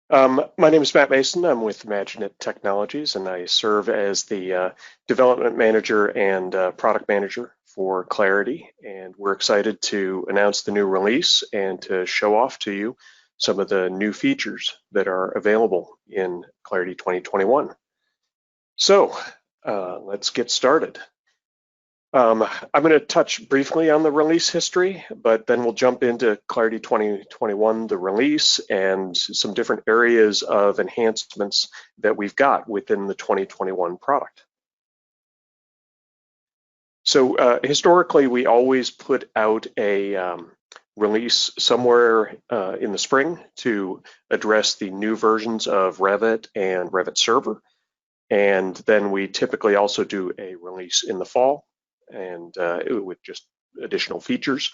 My name is Matt Mason. I'm with IMAGINiT Technologies, and I serve as the development manager and product manager for Clarity. And we're excited to announce the new release and to show off to you some of the new features that are available in Clarity 2021. So let's get started. I'm going to touch briefly on the release history, but then we'll jump into Clarity 2021, the release, and some different areas of enhancements that we've got within the 2021 product. So historically, we always put out a release somewhere in the spring to address the new versions of Revit and Revit Server. And then we typically also do a release in the fall and with just additional features.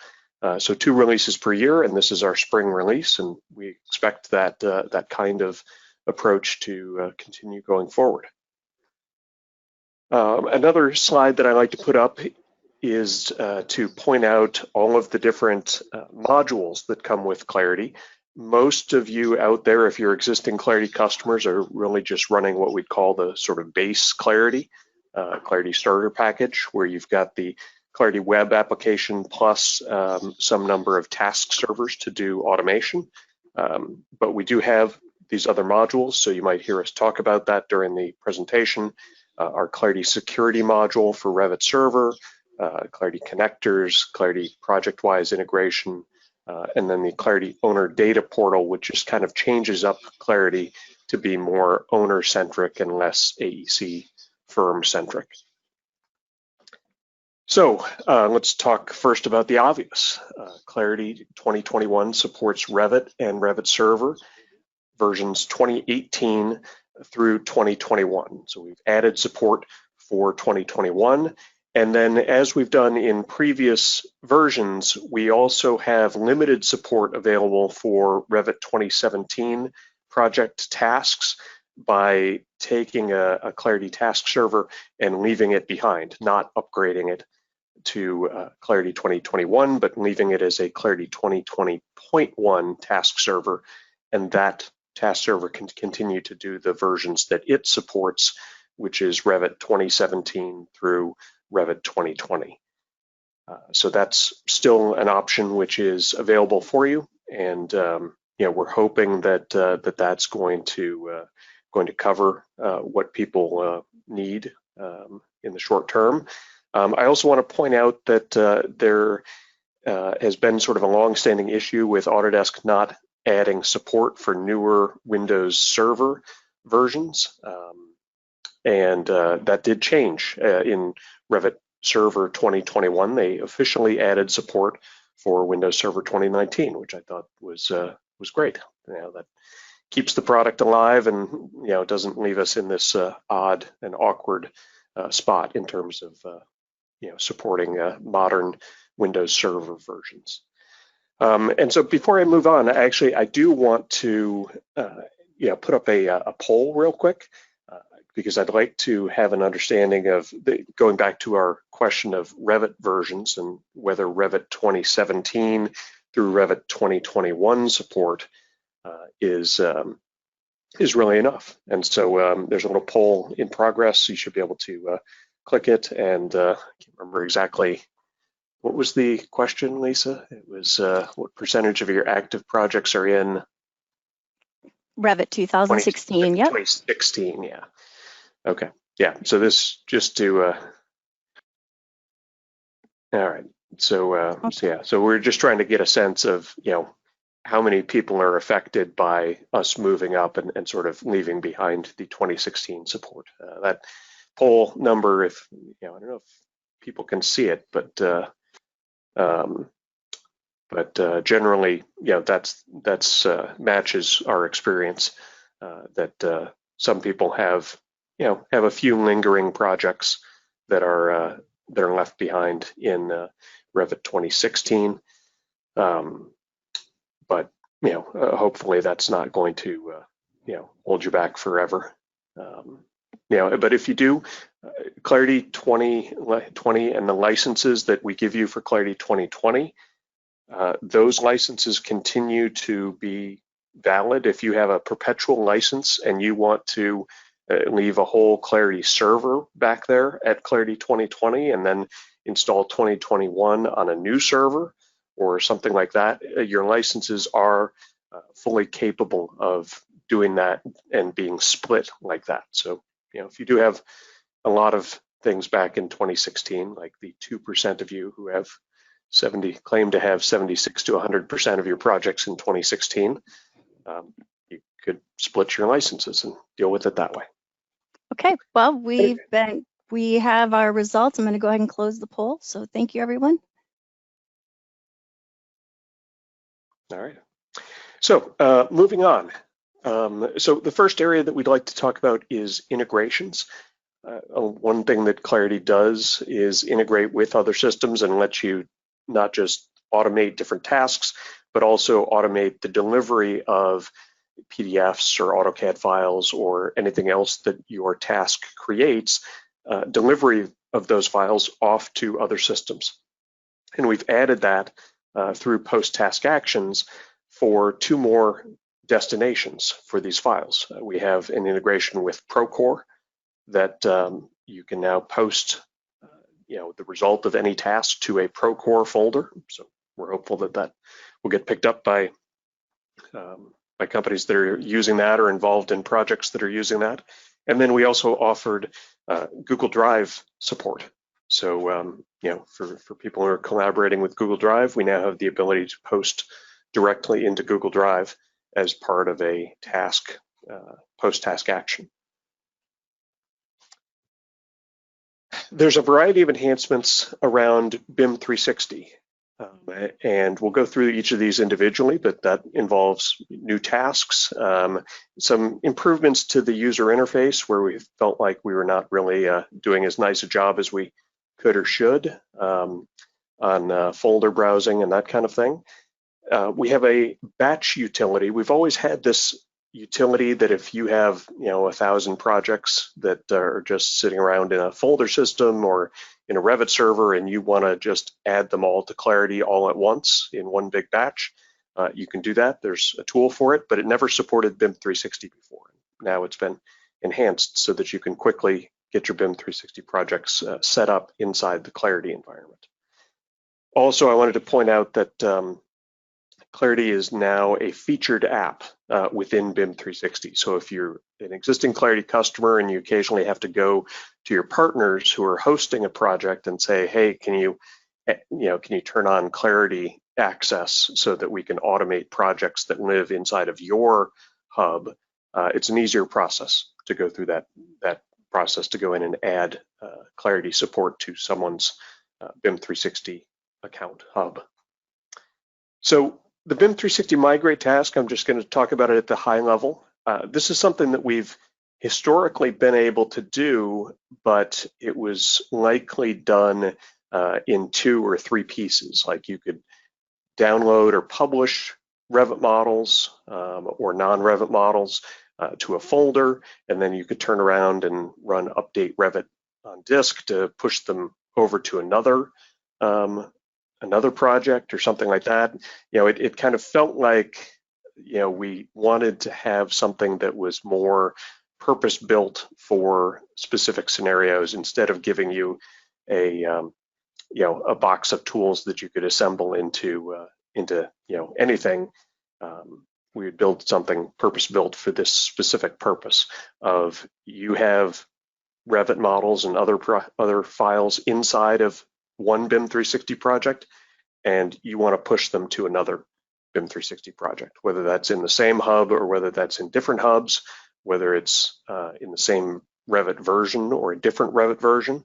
So 2 releases per year, and this is our spring release, and we expect that that kind of approach to continue going forward. Another slide that I like to put up is to point out all of the different modules that come with Clarity. Most of you out there, if you're existing Clarity customers, are really just running what we'd call the sort of base Clarity, Clarity starter package, where you've got the Clarity web application plus some number of task servers to do automation. But we do have these other modules, so you might hear us talk about that during the presentation. Our Clarity security module for Revit Server, Clarity connectors, Clarity project-wise integration, and then the Clarity owner data portal, which just kind of changes up Clarity to be more owner-centric and less AEC firm-centric. So let's talk first about the obvious. Clarity 2021 supports Revit and Revit Server versions 2018 through 2021. So we've added support for 2021. And then as we've done in previous versions, we also have limited support available for Revit 2017 project tasks by taking a Clarity task server and leaving it behind, not upgrading it to Clarity 2021, but leaving it as a Clarity 2020.1 task server. And that task server can continue to do the versions that it supports, which is Revit 2017 through Revit 2020. So that's still an option which is available for you, and we're hoping that that's going to cover what people need in the short term. I also want to point out that there has been sort of a long-standing issue with Autodesk not adding support for newer Windows Server versions. And that did change in Revit Server 2021. They officially added support for Windows Server 2019, which I thought was great. That keeps the product alive, and doesn't leave us in this odd and awkward spot in terms of supporting modern Windows Server versions. And so before I move on, I do want to put up a poll real quick. Because I'd like to have an understanding of going back to our question of Revit versions and whether Revit 2017 through Revit 2021 support is really enough. And so there's a little poll in progress. You should be able to click it, and I can't remember exactly what was the question, Lisa. It was what percentage of your active projects are in Revit 2016? Yep. 2016, yeah. Okay, yeah, so this just to, all right, so we're just trying to get a sense of, how many people are affected by us moving up and sort of leaving behind the 2016 support. That poll number, if, I don't know if people can see it, but generally, that's matches our experience that some people have a few lingering projects that are left behind in Revit 2016, but hopefully that's not going to hold you back forever. But if you do, Clarity 2020 and the licenses that we give you for Clarity 2020, those licenses continue to be valid if you have a perpetual license and you want to leave a whole Clarity server back there at Clarity 2020 and then install 2021 on a new server or something like that. Your licenses are fully capable of doing that and being split like that. So, if you do have a lot of things back in 2016, like the 2% of you who have claim to have 76 to 100% of your projects in 2016, you could split your licenses and deal with it that way. Okay, well, we have our results. I'm going to go ahead and close the poll. So thank you, everyone. All right. So moving on. So the first area that we'd like to talk about is integrations. One thing that Clarity does is integrate with other systems and let you not just automate different tasks, but also automate the delivery of PDFs or AutoCAD files or anything else that your task creates, delivery of those files off to other systems. And we've added that through post-task actions for 2 more destinations for these files. We have an integration with Procore that you can now post the result of any task to a Procore folder. So we're hopeful that that will get picked up by companies that are using that or involved in projects that are using that. And then we also offered Google Drive support. So for people who are collaborating with Google Drive, we now have the ability to post directly into Google Drive as part of a task, post-task action. There's a variety of enhancements around BIM360, and we'll go through each of these individually, but that involves new tasks, some improvements to the user interface where we felt like we were not really doing as nice a job as we could or should on folder browsing and that kind of thing. We have a batch utility. We've always had this utility that if you have 1,000 projects that are just sitting around in a folder system or in a Revit server and you want to just add them all to Clarity all at once in one big batch, you can do that. There's a tool for it, but it never supported BIM360 before. Now it's been enhanced so that you can quickly get your BIM360 projects set up inside the Clarity environment. Also, I wanted to point out that Clarity is now a featured app within BIM360. So if you're an existing Clarity customer and you occasionally have to go to your partners who are hosting a project and say, hey, can you turn on Clarity access so that we can automate projects that live inside of your hub? It's an easier process to go through that process to go in and add Clarity support to someone's BIM360 account hub. So the BIM360 migrate task, I'm just going to talk about it at the high level. This is something that we've historically been able to do, but it was likely done in 2 or 3 pieces. Like you could download or publish Revit models or non-Revit models to a folder, and then you could turn around and run update Revit on disk to push them over to another project or something like that. It kind of felt like we wanted to have something that was more purpose-built for specific scenarios instead of giving you a box of tools that you could assemble into anything. We would build something purpose-built for this specific purpose of you have Revit models and other files inside of one BIM360 project, and you want to push them to another BIM360 project, whether that's in the same hub or whether that's in different hubs, whether it's in the same Revit version or a different Revit version.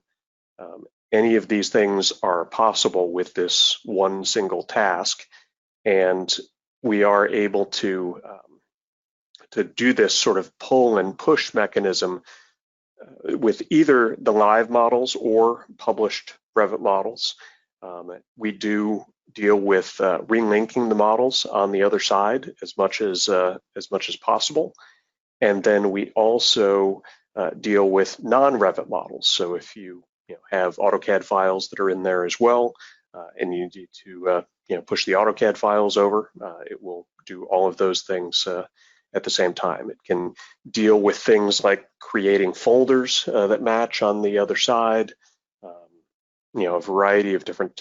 Any of these things are possible with this one single task, and we are able to do this sort of pull and push mechanism with either the live models or published Revit models. We do deal with relinking the models on the other side as much as possible, and then we also deal with non-Revit models. So if you have AutoCAD files that are in there as well, and you need to push the AutoCAD files over, it will do all of those things at the same time. It can deal with things like creating folders that match on the other side, a variety of different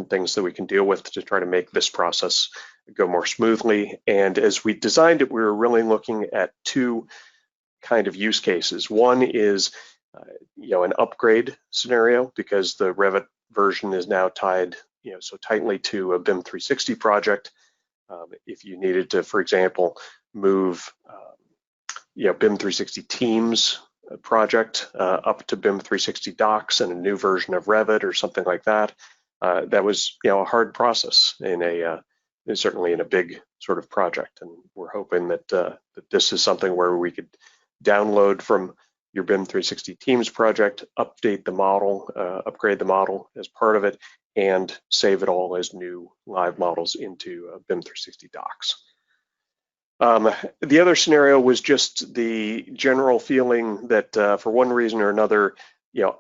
things that we can deal with to try to make this process go more smoothly. And as we designed it, we were really looking at two kind of use cases. One is an upgrade scenario, because the Revit version is now tied so tightly to a BIM360 project. If you needed to, for example, move BIM360 Teams project up to BIM360 Docs and a new version of Revit or something like that, that was a hard process certainly in a big sort of project. And we're hoping that that this is something where we could download from your BIM360 Teams project, update the model, upgrade the model as part of it, and save it all as new live models into BIM360 Docs. The other scenario was just the general feeling that for one reason or another,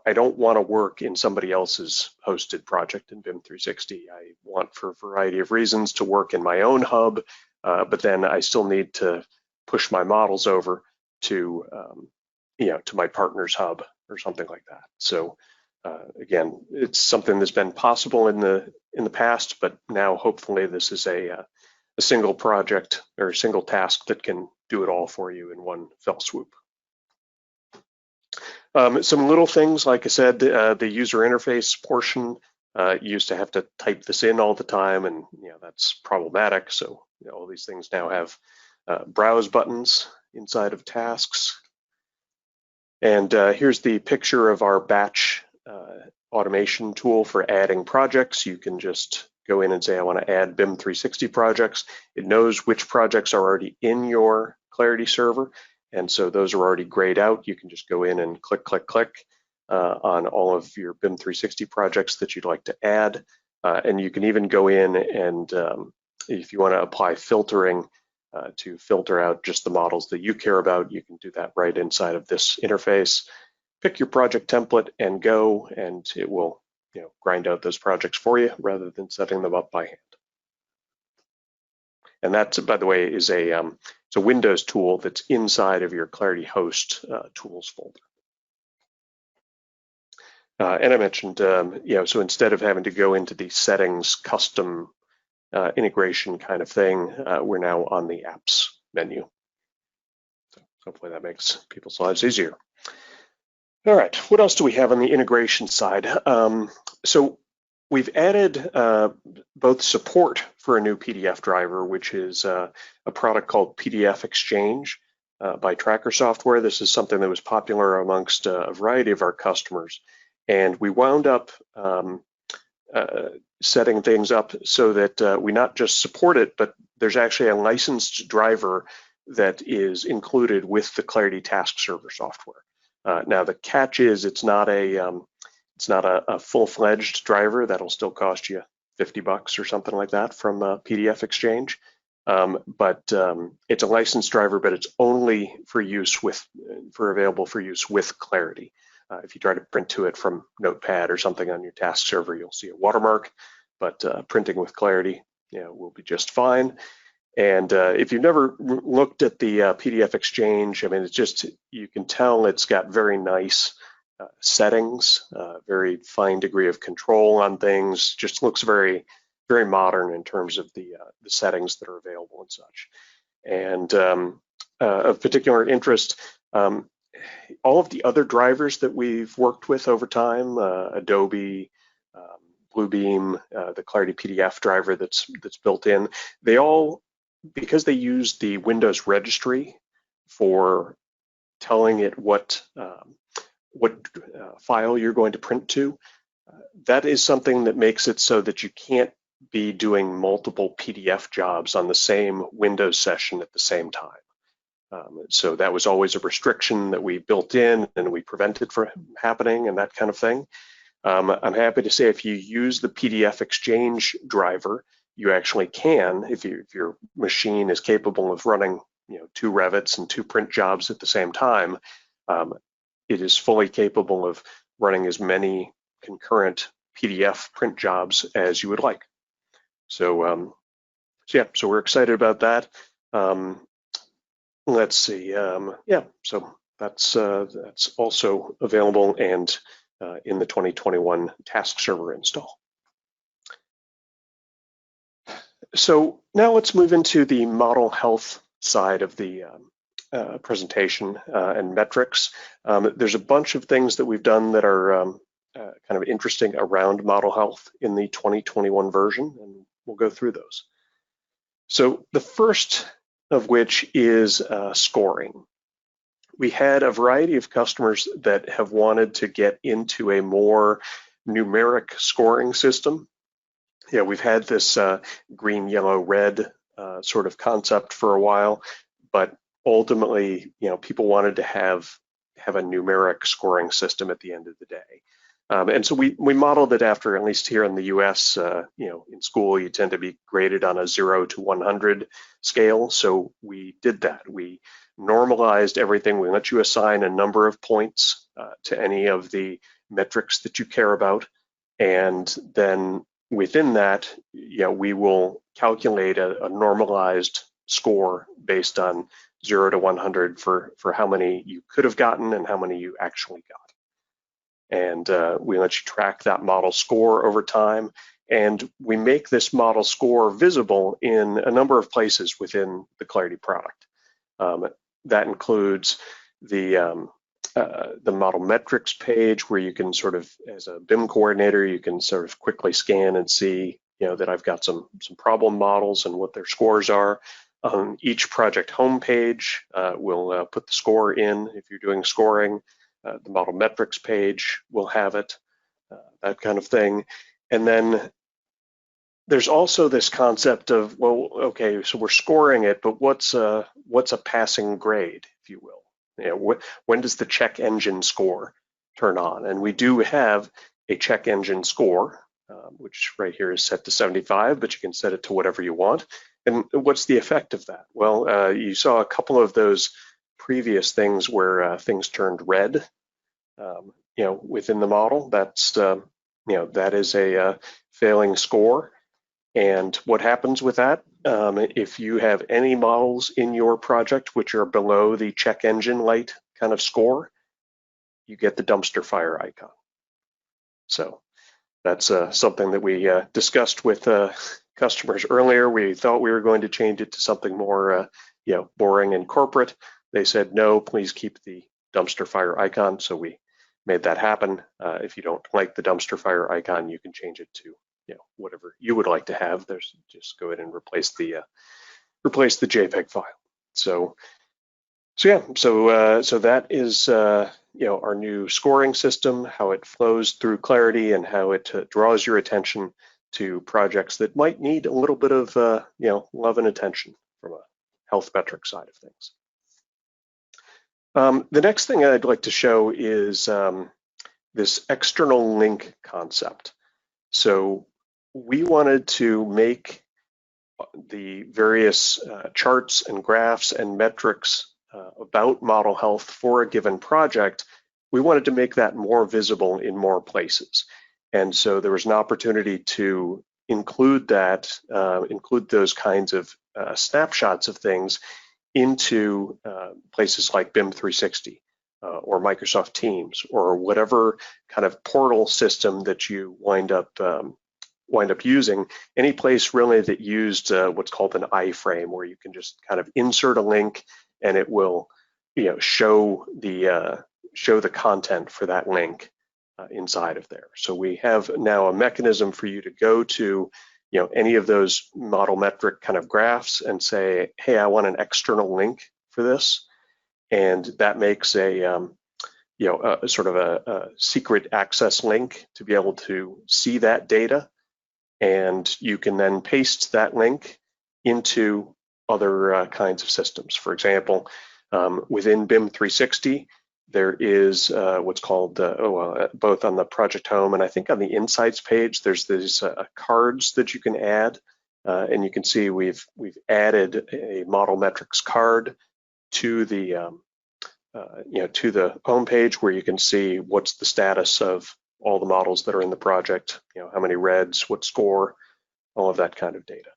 I don't want to work in somebody else's hosted project in BIM360. I want, for a variety of reasons, to work in my own hub, but then I still need to push my models over to to my partner's hub or something like that. So again, it's something that's been possible in the past, but now hopefully this is a single project or a single task that can do it all for you in one fell swoop. Some little things, like I said, the user interface portion, you used to have to type this in all the time, and that's problematic. So all these things now have browse buttons inside of tasks. And here's the picture of our batch automation tool for adding projects. You can just go in and say, I want to add BIM360 projects. It knows which projects are already in your Clarity server, and so those are already grayed out. You can just go in and click, click, click on all of your BIM360 projects that you'd like to add. And you can even go in and if you want to apply filtering to filter out just the models that you care about, you can do that right inside of this interface. Pick your project template and go, and it will grind out those projects for you rather than setting them up by hand. And that, by the way, is it's a Windows tool that's inside of your Clarity host tools folder. And I mentioned, so instead of having to go into the settings custom integration kind of thing, we're now on the apps menu. So hopefully that makes people's lives easier. All right, what else do we have on the integration side? So we've added both support for a new PDF driver, which is a product called PDF Exchange by Tracker Software. This is something that was popular amongst a variety of our customers. And we wound up setting things up so that we not just support it, but there's actually a licensed driver that is included with the Clarity Task Server software. Now the catch is it's not a full-fledged driver. That'll still cost you $50 or something like that from PDF Exchange. But it's a licensed driver, but it's only available for use with Clarity. If you try to print to it from Notepad or something on your task server, you'll see a watermark, but printing with Clarity will be just fine. And if you've never looked at the PDF Exchange, I mean, it's just, you can tell it's got very nice settings, very fine degree of control on things, just looks very, very modern in terms of the settings that are available and such. And of particular interest, all of the other drivers that we've worked with over time, Adobe, Bluebeam, the Clarity PDF driver that's built in, they all, because they use the Windows registry for telling it what file you're going to print to, that is something that makes it so that you can't be doing multiple PDF jobs on the same Windows session at the same time. So that was always a restriction that we built in and we prevented from happening and that kind of thing. I'm happy to say if you use the PDF Exchange driver, you actually can, if your machine is capable of running 2 Revits and 2 print jobs at the same time, it is fully capable of running as many concurrent PDF print jobs as you would like. So, so we're excited about that. Let's see, so that's also available and in the 2021 task server install. So now let's move into the model health side of the presentation and metrics. There's a bunch of things that we've done that are kind of interesting around model health in the 2021 version, and we'll go through those. So the first of which is scoring. We had a variety of customers that have wanted to get into a more numeric scoring system. Yeah, we've had this green, yellow, red sort of concept for a while, but ultimately, people wanted to have a numeric scoring system at the end of the day. And so we modeled it after, at least here in the US, in school, you tend to be graded on a 0 to 100 scale. So we did that. We normalized everything. We let you assign a number of points to any of the metrics that you care about. And then within that, we will calculate a normalized score based on 0 to 100 for how many you could have gotten and how many you actually got. And we let you track that model score over time. And we make this model score visible in a number of places within the Clarity product. That includes the model metrics page, where you can sort of, as a BIM coordinator, you can sort of quickly scan and see, that I've got some problem models and what their scores are. On each project homepage, we'll put the score in if you're doing scoring. The model metrics page will have it, that kind of thing. And then there's also this concept of, well, okay, so we're scoring it, but what's a passing grade, if you will? When does the check engine score turn on? And we do have a check engine score, which right here is set to 75, but you can set it to whatever you want. And what's the effect of that? Well, you saw a couple of those previous things where things turned red, within the model. That's, that is a failing score. And what happens with that? If you have any models in your project which are below the check engine light kind of score, you get the dumpster fire icon. So that's something that we discussed with customers earlier. We thought we were going to change it to something more, boring and corporate. They said, no, please keep the dumpster fire icon. So we made that happen. If you don't like the dumpster fire icon, you can change it to whatever you would like to have. There's just go ahead and replace the JPEG file. So that is our new scoring system, how it flows through Clarity and how it draws your attention to projects that might need a little bit of love and attention from a health metric side of things. The next thing I'd like to show is this external link concept. So we wanted to make the various charts and graphs and metrics about model health for a given project. We wanted to make that more visible in more places. And so there was an opportunity to include that, include those kinds of snapshots of things into places like BIM360 or Microsoft Teams or whatever kind of portal system that you wind up using. Any place really that used what's called an iframe, where you can just kind of insert a link and it will show the content for that link inside of there. So we have now a mechanism for you to go to any of those model metric kind of graphs and say, hey, I want an external link for this. And that makes a sort of a secret access link to be able to see that data. And you can then paste that link into other kinds of systems. For example, within BIM360, there is what's called, both on the project home and I think on the insights page, there's these cards that you can add. And you can see we've added a model metrics card to the to the home page, where you can see what's the status of all the models that are in the project, how many reds, what score, all of that kind of data.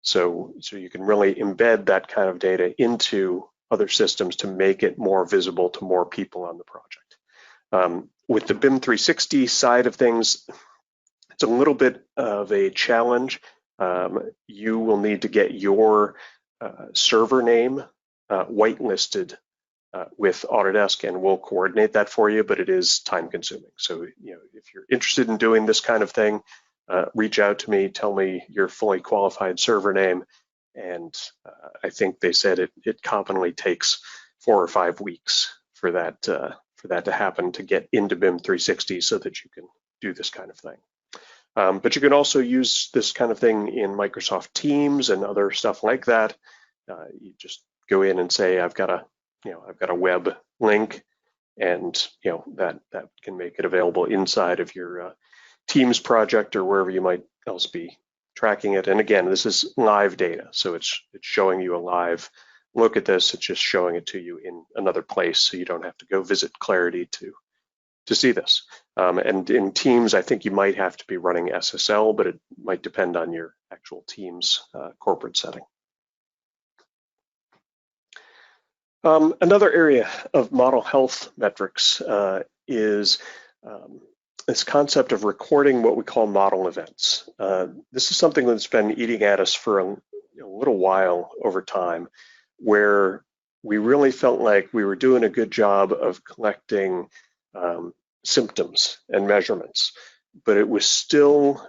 So you can really embed that kind of data into other systems to make it more visible to more people on the project. With the BIM360 side of things, it's a little bit of a challenge. You will need to get your server name whitelisted with Autodesk, and we'll coordinate that for you, but it is time consuming. So if you're interested in doing this kind of thing, reach out to me, tell me your fully qualified server name, and I think they said it commonly takes 4 or 5 weeks for that to happen, to get into BIM360 so that you can do this kind of thing. But you can also use this kind of thing in Microsoft Teams and other stuff like that. You just go in and say, I've got a web link, and that can make it available inside of your Teams project or wherever you might else be tracking it. And again, this is live data, so it's showing you a live look at this. It's just showing it to you in another place, so you don't have to go visit Clarity to see this. And in Teams, I think you might have to be running SSL, but it might depend on your actual Teams corporate setting. Another area of model health metrics is this concept of recording what we call model events. This is something that's been eating at us for a little while over time, where we really felt like we were doing a good job of collecting symptoms and measurements, but it was still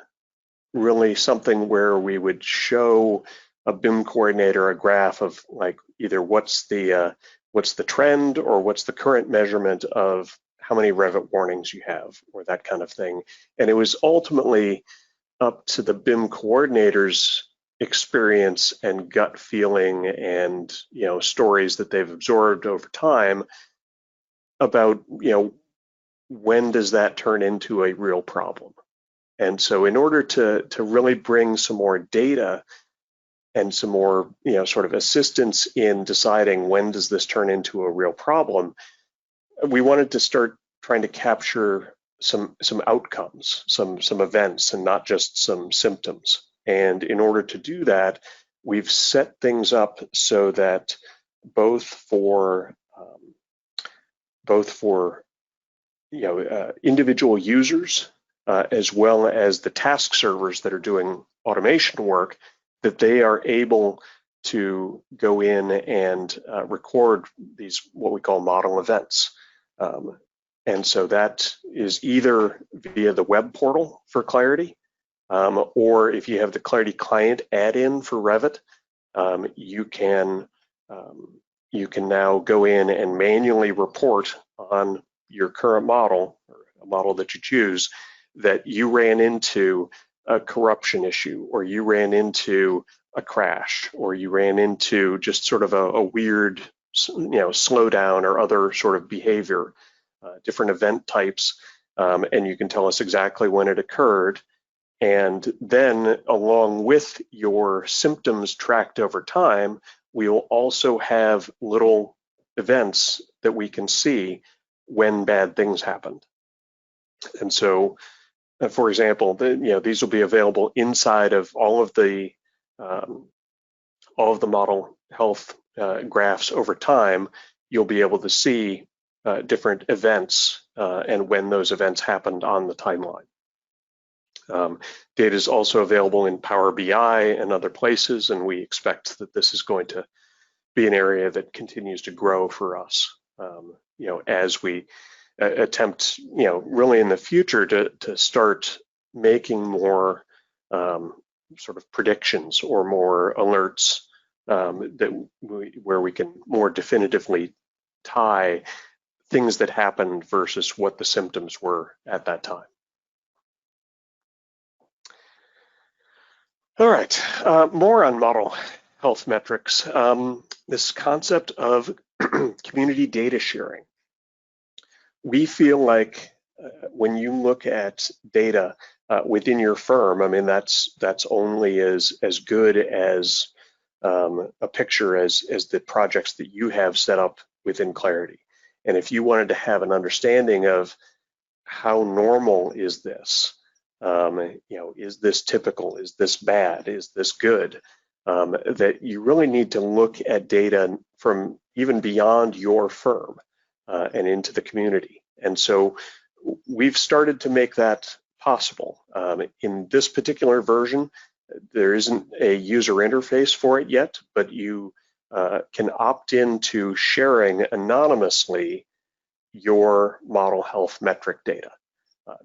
really something where we would show a BIM coordinator a graph of like either what's the trend or what's the current measurement of how many Revit warnings you have, or that kind of thing. And it was ultimately up to the BIM coordinator's experience and gut feeling and stories that they've absorbed over time about when does that turn into a real problem. And so in order to really bring some more data and some more sort of assistance in deciding when does this turn into a real problem, we wanted to start trying to capture some outcomes, some events, and not just some symptoms. And in order to do that, we've set things up so that both for individual users as well as the task servers that are doing automation work, that they are able to go in and record these what we call model events. And so that is either via the web portal for Clarity, or if you have the Clarity client add-in for Revit, you can now go in and manually report on your current model, or a model that you choose, that you ran into a corruption issue, or you ran into a crash, or you ran into just sort of a weird slowdown or other sort of behavior, different event types, and you can tell us exactly when it occurred. And then along with your symptoms tracked over time, we will also have little events that we can see when bad things happened. And so, for example, these will be available inside of all of the model health graphs over time. You'll be able to see different events and when those events happened on the timeline. Data is also available in Power BI and other places, and we expect that this is going to be an area that continues to grow for us, as we attempt, really in the future to start making more sort of predictions or more alerts where we can more definitively tie things that happened versus what the symptoms were at that time. All right, more on model health metrics. This concept of community data sharing. We feel like when you look at data within your firm, I mean, that's only as good as a picture as the projects that you have set up within Clarity. And if you wanted to have an understanding of how normal is this? Is this typical? Is this bad? Is this good? That you really need to look at data from even beyond your firm and into the community. And so we've started to make that possible. In this particular version, there isn't a user interface for it yet, but you can opt into sharing anonymously your model health metric data.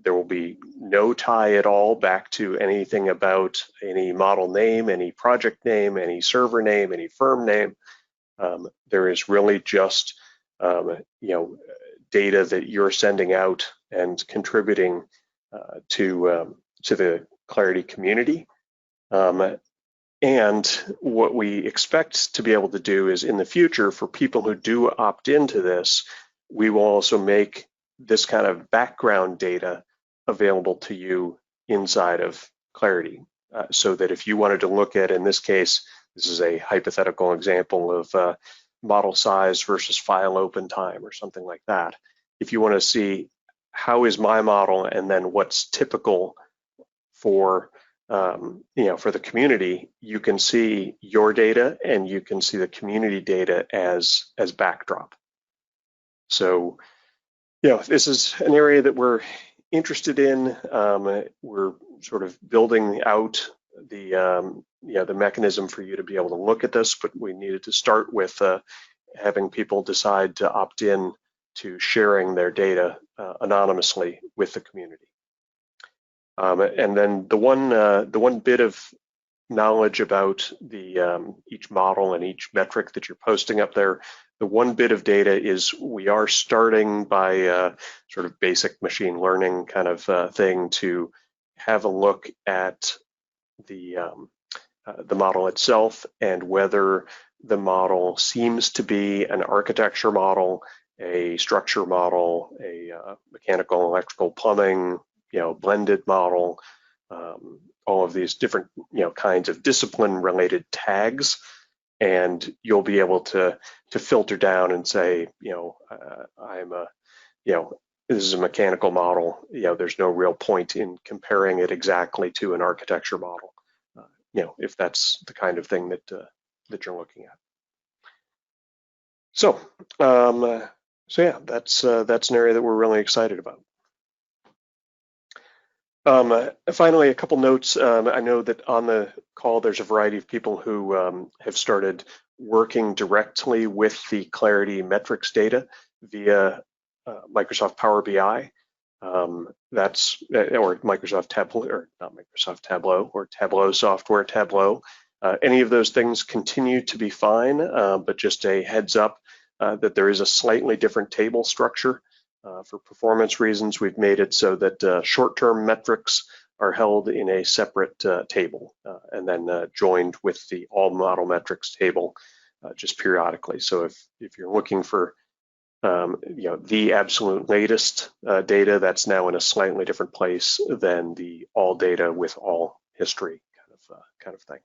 There will be no tie at all back to anything about any model name, any project name, any server name, any firm name. There is really just data that you're sending out and contributing to the Clarity community. And what we expect to be able to do is in the future, for people who do opt into this, we will also make this kind of background data available to you inside of Clarity, so that if you wanted to look at, in this case, this is a hypothetical example of model size versus file open time or something like that. If you want to see how is my model and then what's typical for for the community, you can see your data and you can see the community data as backdrop. So, this is an area that we're interested in. We're sort of building out the mechanism for you to be able to look at this, but we needed to start with having people decide to opt in to sharing their data anonymously with the community. And then the one bit of knowledge about each model and each metric that you're posting up there, the one bit of data is we are starting by sort of basic machine learning kind of thing to have a look at the model itself and whether the model seems to be an architecture model, a structure model, a mechanical, electrical, plumbing, blended model, all of these different, kinds of discipline-related tags, and you'll be able to filter down and say, this is a mechanical model. There's no real point in comparing it exactly to an architecture model, if that's the kind of thing that you're looking at. So, yeah, that's an area that we're really excited about. Finally, a couple notes. I know that on the call, there's a variety of people who have started working directly with the Clarity metrics data via Microsoft Power BI. That's or Microsoft Tableau, or not Microsoft Tableau, or Tableau software, Tableau. Any of those things continue to be fine, but just a heads up that there is a slightly different table structure. For performance reasons, we've made it so that short-term metrics are held in a separate table and then joined with the all model metrics table just periodically. So if you're looking for the absolute latest data, that's now in a slightly different place than the all data with all history kind of thing.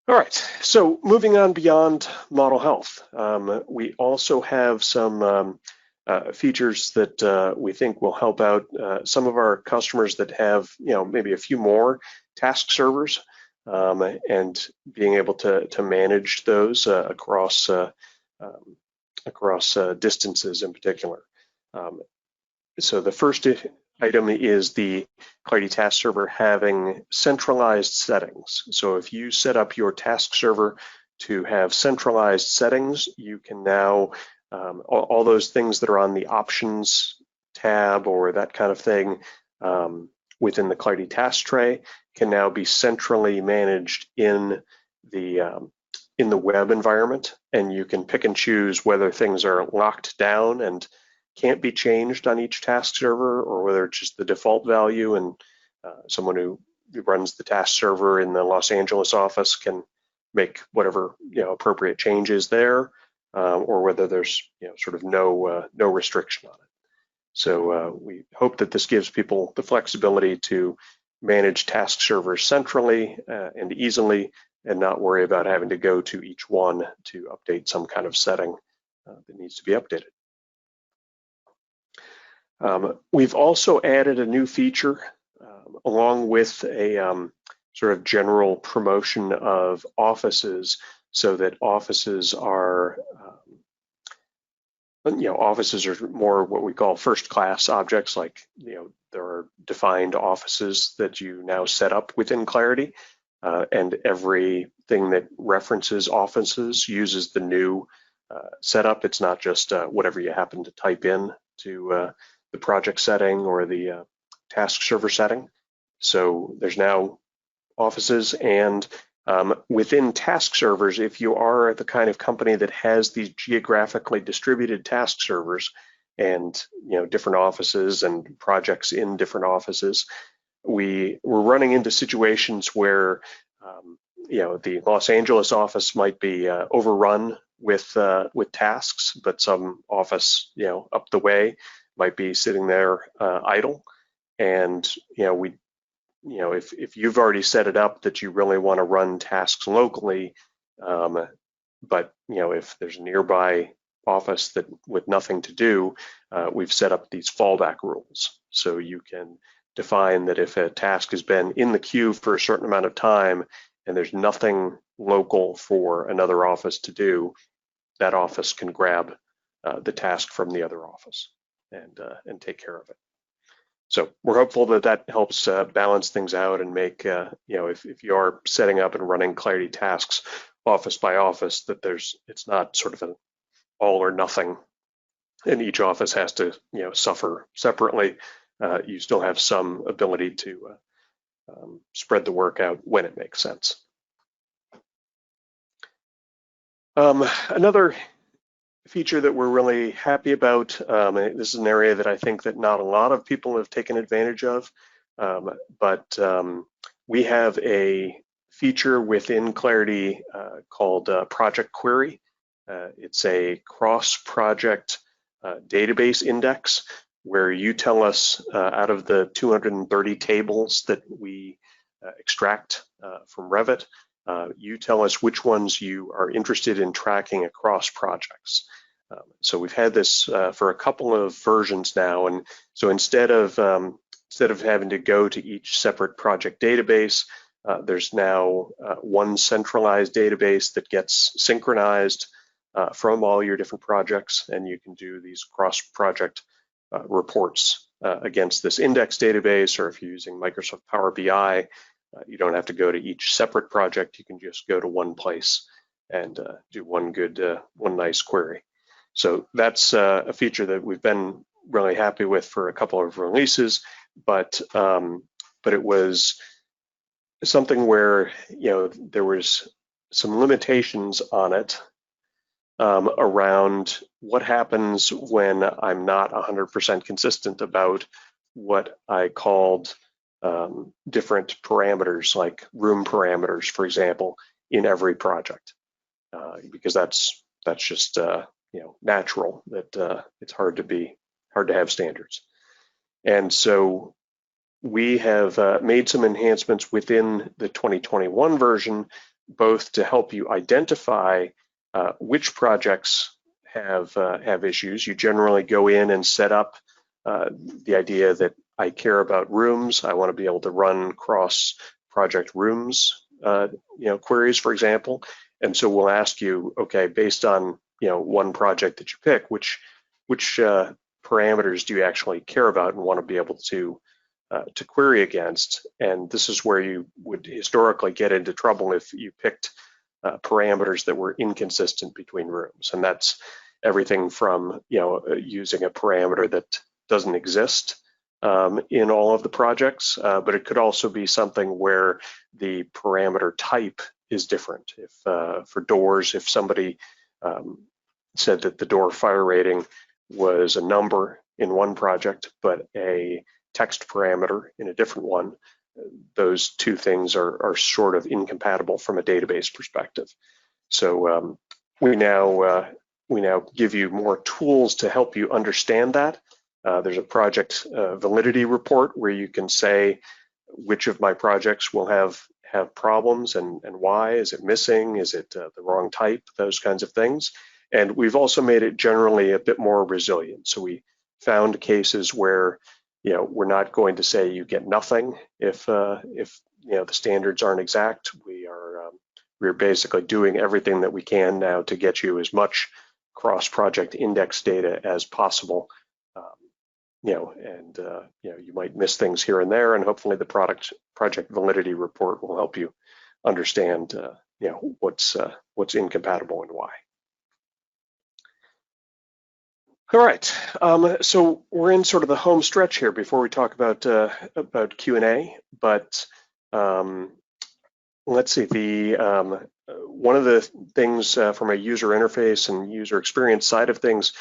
All right, so moving on beyond model health, we also have some features that we think will help out some of our customers that have, maybe a few more task servers and being able to manage those across distances in particular. So the first item is the Clarity Task Server having centralized settings. So if you set up your task server to have centralized settings, you can now, all those things that are on the options tab or that kind of thing within the Clarity Task Tray can now be centrally managed in the web environment, and you can pick and choose whether things are locked down and can't be changed on each task server, or whether it's just the default value and someone who runs the task server in the Los Angeles office can make whatever appropriate changes there, or whether there's sort of no restriction on it. So we hope that this gives people the flexibility to manage task servers centrally and easily, and not worry about having to go to each one to update some kind of setting that needs to be updated. We've also added a new feature along with a sort of general promotion of offices, so that offices are, offices are more what we call first-class objects. Like, there are defined offices that you now set up within Clarity, and everything that references offices uses the new setup. It's not just whatever you happen to type in to the project setting or the task server setting. So there's now offices, and within task servers, if you are the kind of company that has these geographically distributed task servers and different offices and projects in different offices, we're running into situations where the Los Angeles office might be overrun with tasks, but some office up the way might be sitting there idle. And if you've already set it up that you really want to run tasks locally, but if there's a nearby office that with nothing to do, we've set up these fallback rules. So you can define that if a task has been in the queue for a certain amount of time and there's nothing local for another office to do, that office can grab the task from the other office and take care of it. So we're hopeful that that helps balance things out and make, if you are setting up and running Clarity tasks office by office, that it's not sort of an all or nothing, and each office has to, suffer separately. You still have some ability to spread the work out when it makes sense. Another feature that we're really happy about, this is an area that I think that not a lot of people have taken advantage of, but we have a feature within Clarity called Project Query. It's a cross-project database index where you tell us out of the 230 tables that we extract from Revit, you tell us which ones you are interested in tracking across projects. So we've had this for a couple of versions now, and so instead of having to go to each separate project database, there's now one centralized database that gets synchronized from all your different projects, and you can do these cross-project reports against this index database, or if you're using Microsoft Power BI, you don't have to go to each separate project. You can just go to one place and do one nice query. So that's a feature that we've been really happy with for a couple of releases, but it was something where there was some limitations on it around what happens when I'm not 100% consistent about what I called different parameters, like room parameters, for example, in every project, because that's just natural that it's hard to have standards. And so we have made some enhancements within the 2021 version, both to help you identify which projects have issues. You generally go in and set up the idea that I care about rooms. I want to be able to run cross-project rooms, queries, for example. And so we'll ask you, okay, based on one project that you pick, which parameters do you actually care about and want to be able to query against? And this is where you would historically get into trouble if you picked parameters that were inconsistent between rooms, and that's everything from using a parameter that doesn't exist in all of the projects, but it could also be something where the parameter type is different. If for doors, if somebody said that the door fire rating was a number in one project, but a text parameter in a different one, those two things are sort of incompatible from a database perspective. So we now give you more tools to help you understand that. There's a project validity report where you can say which of my projects will have problems and why. Is it missing? Is it the wrong type? Those kinds of things. And we've also made it generally a bit more resilient. So we found cases where, we're not going to say you get nothing if the standards aren't exact. We're basically doing everything that we can now to get you as much cross-project index data as possible. You might miss things here and there, and hopefully the project validity report will help you understand, what's incompatible and why. All right, so we're in sort of the home stretch here before we talk about Q&A, but let's see. One of the things from a user interface and user experience side of things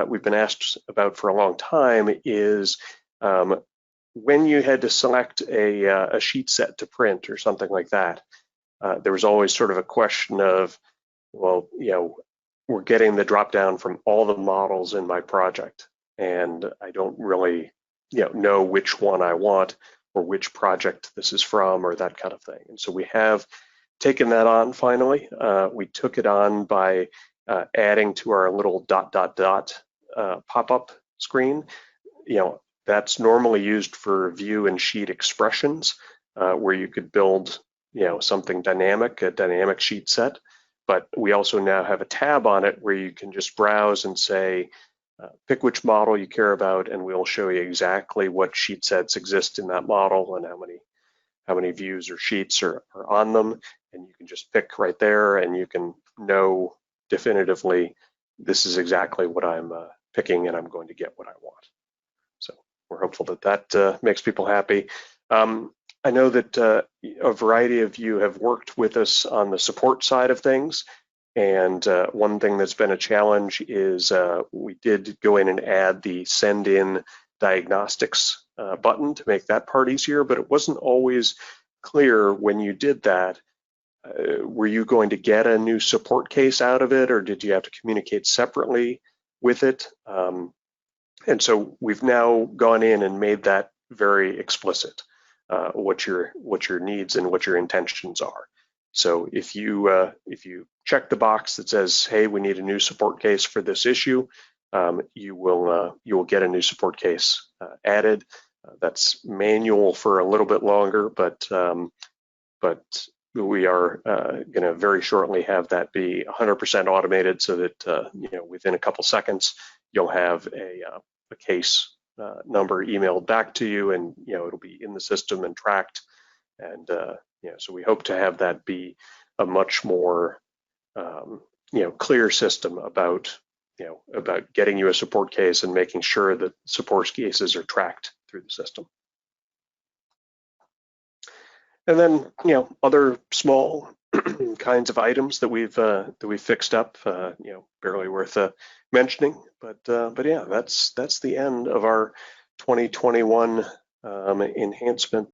we've been asked about for a long time is when you had to select a sheet set to print or something like that, there was always sort of a question of, well, we're getting the drop down from all the models in my project, and I don't really know which one I want or which project this is from or that kind of thing. And so we have taken that on finally. We took it on by adding to our little ... pop-up screen. That's normally used for view and sheet expressions, where you could build something dynamic, a dynamic sheet set. But we also now have a tab on it where you can just browse and say, pick which model you care about, and we'll show you exactly what sheet sets exist in that model and how many views or sheets are on them. And you can just pick right there, and you can know definitively this is exactly what I'm picking, and I'm going to get what I want. So we're hopeful that makes people happy. I know that a variety of you have worked with us on the support side of things, and one thing that's been a challenge is we did go in and add the send in diagnostics button to make that part easier, but it wasn't always clear when you did that. Were you going to get a new support case out of it, or did you have to communicate separately with it? And so we've now gone in and made that very explicit. What your needs and what your intentions are. So if you check the box that says, "Hey, we need a new support case for this issue," you will get a new support case added. That's manual for a little bit longer, but we are going to very shortly have that be 100% automated, so that within a couple seconds you'll have a case number emailed back to you, and it'll be in the system and tracked. And so we hope to have that be a much more clear system about getting you a support case and making sure that support cases are tracked through the system. And then other small kinds of items that we've fixed up, barely worth mentioning, but yeah, that's the end of our 2021 enhancement